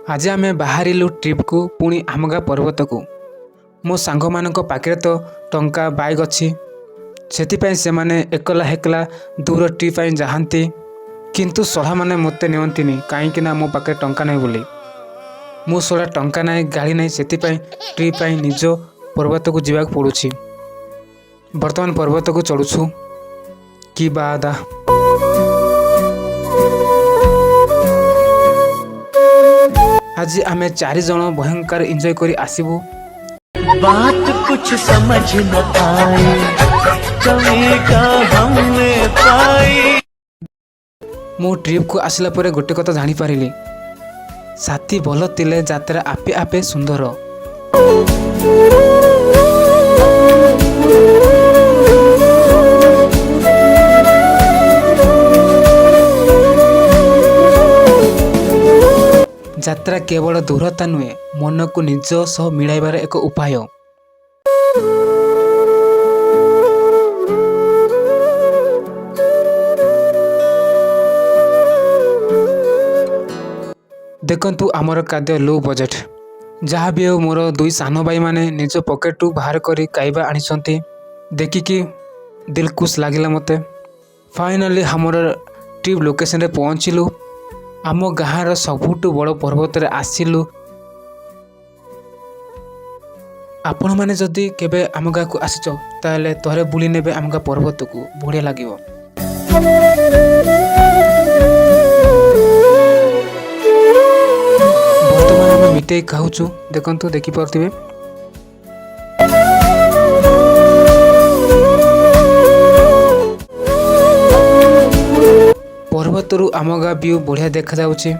आज आम बाहरिलु ट्रिप को पुणी आम गाँ पर्वत को। मो सांग मान पाखे तो टंका बाइक अच्छी से माने एकला हेकला दूर ट्रिप जाती किंतु सढ़ा मैंने मत नियंतीनि कहीं मो पाखे टंका नहीं बोली मो सड़ा टंका ना गाड़ी ना से ट्रिप निज पर्वत को जावाक पड़ुछि। बर्तमान पर्वत को चढ़ुछु कि बादा आज आमे 4 जन भयंकर एंजॉय करी आसीबू। बात कुछ समझ न आए कमी का हमने पाई। मो ट्रिप को आसला परे गोटे कथा जानी पारिली साथी भल तिले यात्रा आपे आपे सुंदर। यात्रा केवल दूरता नुहे मन को निज सह मिलाइबार एक उपाय। देखंतु आमर खाद्य लो बजेट जहाँ भी हो मोर 2 सान भाई माने निज पॉकेट बाहर करी खाइबा आनिसंती देखिकी दिल खुश लागिला मते। फाइनली हमर ट्रिप लोकेशन रे पहुँचिलु। आम गाँव सबुठु बड़ पर्वत रे आसिलु। आपण माने जदि केबे आम गाँ को आसिच ताले तोरे बुली नेबे आम गाँ पर्वत को बढ़िया लागिवो। बर्तमान आम मिठाई खाऊचु देखंतु देखि पारथिबे। पर्वतरू आम गाँ व्यू बढ़िया देखा जाउछि।